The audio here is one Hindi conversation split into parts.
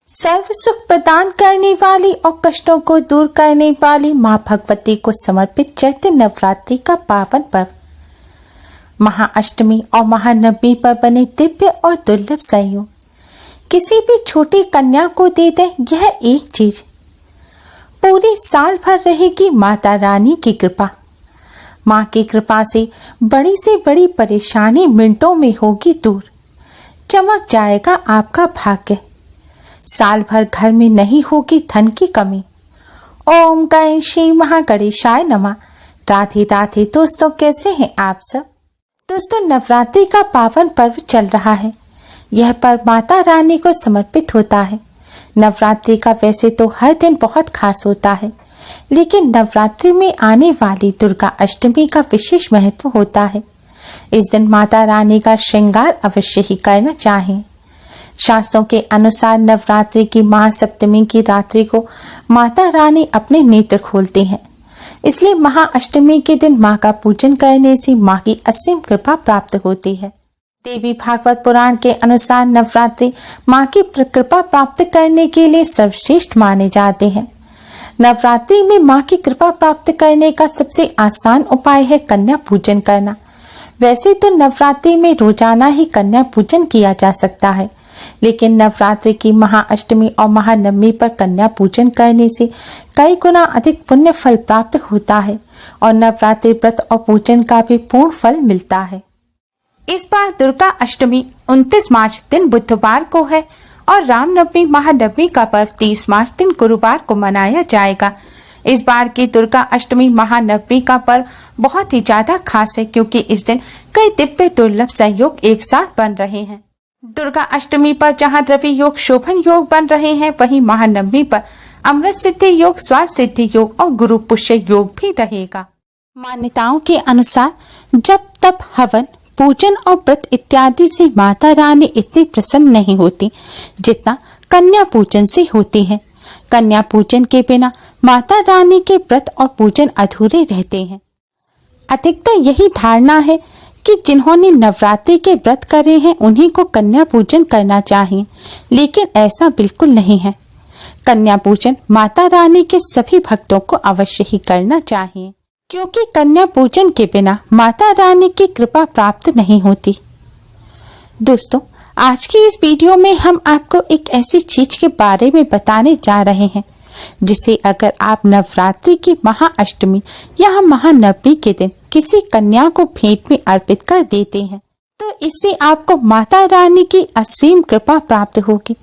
सर्व सुख प्रदान करने वाली और कष्टों को दूर करने वाली माँ भगवती को समर्पित चैत्र नवरात्रि का पावन पर्व महाअष्टमी और महानवमी पर बने दिव्य और दुर्लभ संयोग किसी भी छोटी कन्या को दे दे, यह एक चीज पूरी साल भर रहेगी माता रानी की कृपा। माँ की कृपा से बड़ी परेशानी मिनटों में होगी दूर। चमक जाएगा आपका भाग्य। साल भर घर में नहीं होगी धन की कमी। ओम गण श्री महागणेशाय नमः। राधे राधे दोस्तों, कैसे हैं आप सब। दोस्तों, नवरात्रि का पावन पर्व चल रहा है। यह पर्व माता रानी को समर्पित होता है। नवरात्रि का वैसे तो हर दिन बहुत खास होता है, लेकिन नवरात्रि में आने वाली दुर्गा अष्टमी का विशेष महत्व होता है। इस दिन माता रानी का श्रृंगार अवश्य ही करना चाहिए। शास्त्रों के अनुसार नवरात्रि की महासप्तमी की रात्रि को माता रानी अपने नेत्र खोलती हैं। इसलिए महाअष्टमी के दिन माँ का पूजन करने से माँ की असीम कृपा प्राप्त होती है। देवी भागवत पुराण के अनुसार नवरात्रि माँ की कृपा प्राप्त करने के लिए सर्वश्रेष्ठ माने जाते हैं। नवरात्रि में माँ की कृपा प्राप्त करने का सबसे आसान उपाय है कन्या पूजन करना। वैसे तो नवरात्रि में रोजाना ही कन्या पूजन किया जा सकता है, लेकिन नवरात्रि की महाअष्टमी और महानवमी पर कन्या पूजन करने से कई गुना अधिक पुण्य फल प्राप्त होता है और नवरात्रि व्रत और पूजन का भी पूर्ण फल मिलता है। इस बार दुर्गा अष्टमी 29 मार्च दिन बुधवार को है और रामनवमी महानवमी का पर्व 30 मार्च दिन गुरुवार को मनाया जाएगा। इस बार की दुर्गा अष्टमी महानवमी का पर्व बहुत ही ज्यादा खास है, क्योंकि इस दिन कई दिव्य दुर्लभ संयोग एक साथ बन रहे हैं। दुर्गा अष्टमी पर जहां रवि योग शोभन योग बन रहे हैं, वहीं महानवमी पर अमृत सिद्धि योग, स्वास्थ्य सिद्धि योग और गुरु पुष्य योग भी रहेगा। मान्यताओं के अनुसार जब तप, हवन, पूजन और व्रत इत्यादि से माता रानी इतनी प्रसन्न नहीं होती जितना कन्या पूजन से होती है। कन्या पूजन के बिना माता रानी के व्रत और पूजन अधूरे रहते हैं। अधिकतर यही धारणा है कि जिन्होंने नवरात्रि के व्रत करे हैं उन्हीं को कन्या पूजन करना चाहिए, लेकिन ऐसा बिल्कुल नहीं है। कन्या पूजन माता रानी के सभी भक्तों को अवश्य ही करना चाहिए, क्योंकि कन्या पूजन के बिना माता रानी की कृपा प्राप्त नहीं होती। दोस्तों, आज की इस वीडियो में हम आपको एक ऐसी चीज के बारे में बताने जा रहे हैं जिसे अगर आप नवरात्रि की महाअष्टमी या महानवमी के दिन किसी कन्या को भेंट में अर्पित कर देते हैं तो इससे आपको माता रानी की असीम कृपा प्राप्त होगी।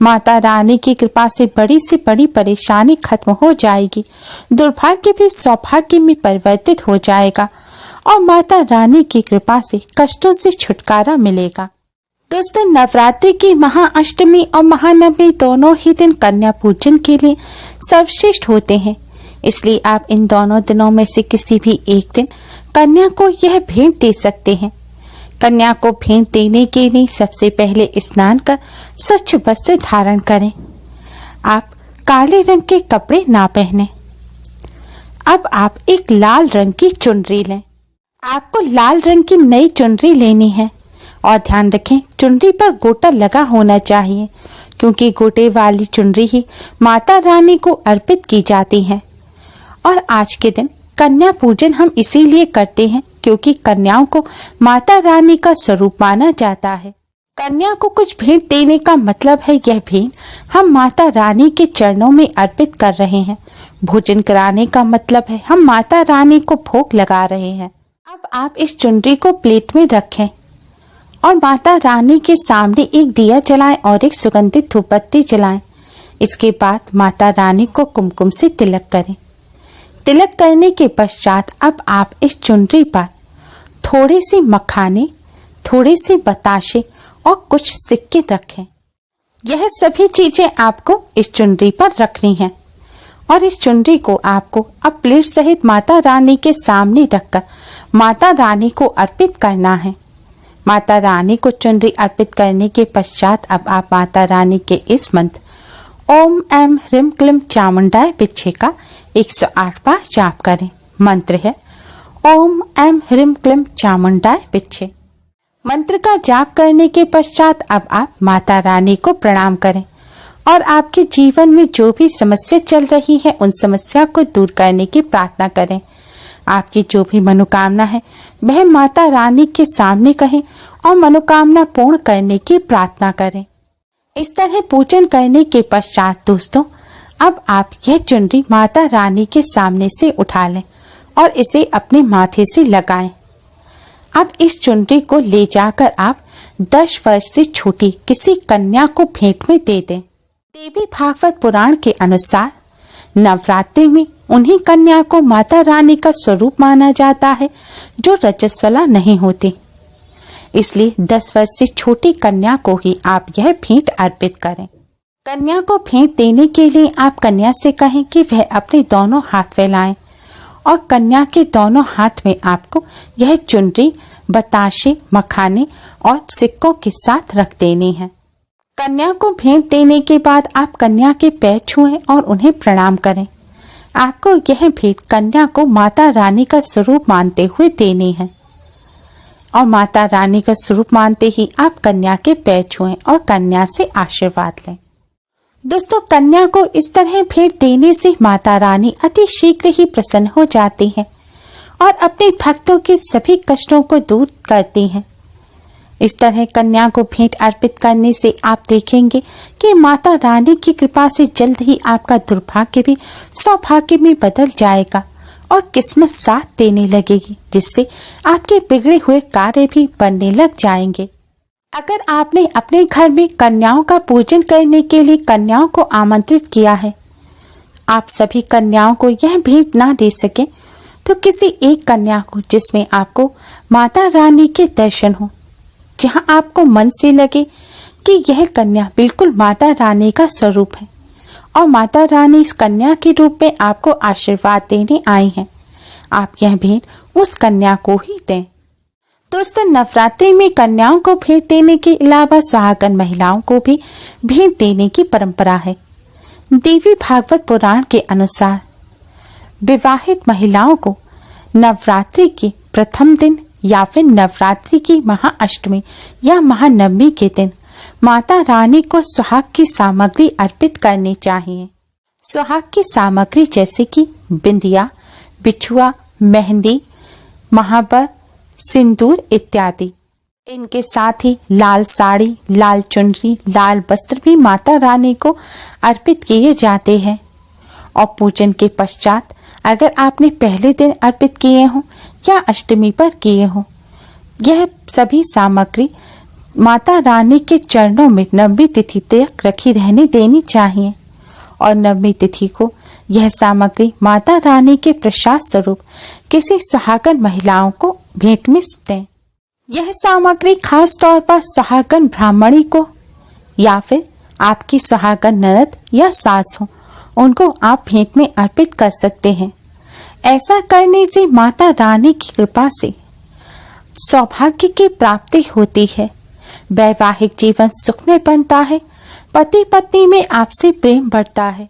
माता रानी की कृपा से बड़ी परेशानी खत्म हो जाएगी, दुर्भाग्य भी सौभाग्य में परिवर्तित हो जाएगा और माता रानी की कृपा से कष्टों से छुटकारा मिलेगा। दोस्तों, नवरात्रि की महाअष्टमी और महानवमी दोनों ही दिन कन्या पूजन के लिए सर्वश्रेष्ठ होते हैं। इसलिए आप इन दोनों दिनों में से किसी भी एक दिन कन्या को यह भेंट दे सकते हैं। कन्या को भेंट देने के लिए सबसे पहले स्नान कर स्वच्छ वस्त्र धारण करें। आप काले रंग के कपड़े ना पहने। अब आप एक लाल रंग की चुनरी लें। आपको लाल रंग की नई चुनरी लेनी है और ध्यान रखें चुनरी पर गोटा लगा होना चाहिए, क्योंकि गोटे वाली चुनरी ही माता रानी को अर्पित की जाती है। और आज के दिन कन्या पूजन हम इसीलिए करते हैं क्योंकि कन्याओं को माता रानी का स्वरूप माना जाता है। कन्या को कुछ भेंट देने का मतलब है यह भेंट हम माता रानी के चरणों में अर्पित कर रहे हैं। भोजन कराने का मतलब है हम माता रानी को भोग लगा रहे हैं। अब आप इस चुनरी को प्लेट में रखें और माता रानी के सामने एक दिया जलाएं और एक सुगंधित धूपबत्ती जलाएं। इसके बाद माता रानी को कुमकुम से तिलक करें। तिलक करने के पश्चात अब आप इस चुनरी पर थोड़े से मखाने, थोड़े से बताशे और कुछ सिक्के रखें। यह सभी चीजें आपको इस चुनरी पर रखनी है और इस चुनरी को आपको अब प्लेट सहित माता रानी के सामने रखकर माता रानी को अर्पित करना है। माता रानी को चुनरी अर्पित करने के पश्चात अब आप माता रानी के इस मंत्र ओम ऐं ह्रीं क्लीं चामुंडाय विद्महे का 108 बार जाप करें। मंत्र है ओम ऐं ह्रीं क्लीं चामुंडाय विद्महे। मंत्र का जाप करने के पश्चात अब आप माता रानी को प्रणाम करें और आपके जीवन में जो भी समस्या चल रही है उन समस्या को दूर करने की प्रार्थना करें। आपकी जो भी मनोकामना है वह माता रानी के सामने कहें और मनोकामना पूर्ण करने की प्रार्थना करें। इस तरह पूजन करने के पश्चात दोस्तों, अब आप यह चुनरी माता रानी के सामने से उठा लें और इसे अपने माथे से लगाएं। अब इस चुनरी को ले जाकर आप 10 वर्ष से छोटी किसी कन्या को भेंट में दे दें। देवी भागवत पुराण के अनुसार नवरात्रि में उन्हीं कन्या को माता रानी का स्वरूप माना जाता है जो रजस्वला नहीं होती। इसलिए 10 वर्ष से छोटी कन्या को ही आप यह भेंट अर्पित करें। कन्या को भेंट देने के लिए आप कन्या से कहें कि वह अपने दोनों हाथ फैलाएं और कन्या के दोनों हाथ में आपको यह चुनरी बताशे, मखाने और सिक्कों के साथ रख देनी है। कन्या को भेंट देने के बाद आप कन्या के पैर छुएं और उन्हें प्रणाम करें। आपको यह भेंट कन्या को माता रानी का स्वरूप मानते हुए देनी है और माता रानी का स्वरूप मानते ही आप कन्या के पैर छुएं और कन्या से आशीर्वाद लें। दोस्तों, कन्या को इस तरह भेंट देने से माता रानी अति शीघ्र ही प्रसन्न हो जाती है और अपने भक्तों के सभी कष्टों को दूर करती हैं। इस तरह कन्या को भेंट अर्पित करने से आप देखेंगे कि माता रानी की कृपा से जल्द ही आपका दुर्भाग्य भी सौभाग्य में बदल जाएगा और किस्मत साथ देने लगेगी, जिससे आपके बिगड़े हुए कार्य भी बनने लग जाएंगे। अगर आपने अपने घर में कन्याओं का पूजन करने के लिए कन्याओं को आमंत्रित किया है, आप सभी कन्याओं को यह भेंट ना दे सके तो किसी एक कन्या को जिसमें आपको माता रानी के दर्शन हो, जहां आपको मन से लगे कि यह कन्या बिल्कुल माता रानी का स्वरूप है और माता रानी इस कन्या के रूप में आपको आशीर्वाद देने आई हैं, आप यह भेंट उस कन्या को ही दें। दोस्तों, नवरात्रि में कन्याओं को भेंट देने के अलावा सुहागन महिलाओं को भी भेंट देने की परंपरा है। देवी भागवत पुराण के अनुसार विवाहित महिलाओं को नवरात्रि के प्रथम दिन या फिर नवरात्रि की महाअष्टमी या महानवमी के दिन माता रानी को सुहाग की सामग्री अर्पित करनी चाहिए। सुहाग की सामग्री जैसे कि बिंदिया, बिछुआ, मेहंदी, महावर, सिंदूर इत्यादि। इनके साथ ही लाल साड़ी, लाल चुनरी, लाल वस्त्र भी माता रानी को अर्पित किए जाते हैं। और पूजन के पश्चात अगर आपने पहले दिन अर्पित किए हों या अष्टमी पर किए हों, यह सभी सामग्री माता रानी के चरणों में नवमी तिथि तक रखी रहने देनी चाहिए और नवमी तिथि को यह सामग्री माता रानी के प्रसाद स्वरूप किसी सुहागन महिलाओं को भेंट में दें। यह सामग्री खास तौर पर सुहागन ब्राह्मणी को या फिर आपकी सुहागन ननद या सास हो, उनको आप भेंट में अर्पित कर सकते हैं। ऐसा करने से माता रानी की कृपा से सौभाग्य की प्राप्ति होती है, वैवाहिक जीवन सुखमय बनता है, पति पत्नी में आपसी प्रेम बढ़ता है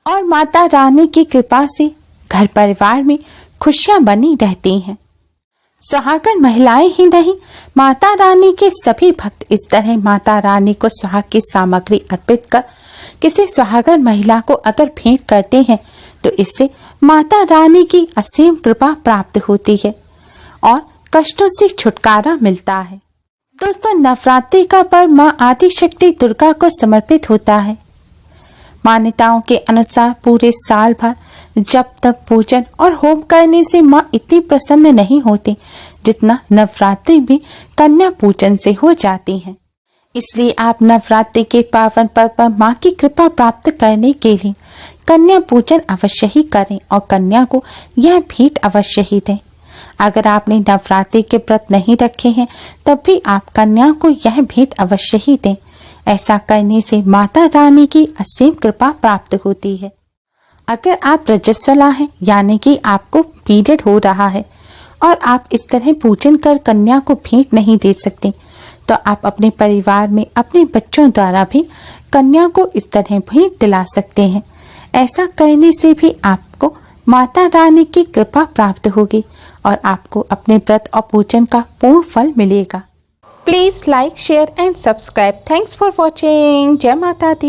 और माता रानी की कृपा से घर परिवार में खुशियां बनी रहती हैं। सुहागन महिलाएं ही नहीं, माता रानी के सभी भक्त इस तरह माता रानी को सुहाग की सामग्री अर्पित कर किसी सुहागन महिला को अगर भेंट करते हैं तो इससे माता रानी की असीम कृपा प्राप्त होती है और कष्टों से छुटकारा मिलता है। दोस्तों, नवरात्रि का पर्व मां आदिशक्ति दुर्गा को समर्पित होता है। मान्यताओं के अनुसार पूरे साल भर जप तप पूजन और होम करने से मां इतनी प्रसन्न नहीं होती जितना नवरात्रि में कन्या पूजन से हो जाती हैं। इसलिए आप नवरात्रि के पावन पर्व पर मां की कृपा प्राप्त करने के लिए कन्या पूजन अवश्य ही करें और कन्या को यह भेंट अवश्य ही दें। अगर आपने नवरात्रि के व्रत नहीं रखे हैं तब भी आप कन्या को यह भेंट अवश्य ही दें। ऐसा करने से माता रानी की असीम कृपा प्राप्त होती है। अगर आप रजस्वला हैं, यानी कि आपको पीरियड हो रहा है और आप इस तरह पूजन कर कन्या को भेंट नहीं दे सकते, तो आप अपने परिवार में अपने बच्चों द्वारा भी कन्या को इस तरह भेंट दिला सकते हैं। ऐसा करने से भी आपको माता रानी की कृपा प्राप्त होगी और आपको अपने व्रत और पूजन का पूर्ण फल मिलेगा। Please like, share and subscribe. Thanks for watching. जय माता दी।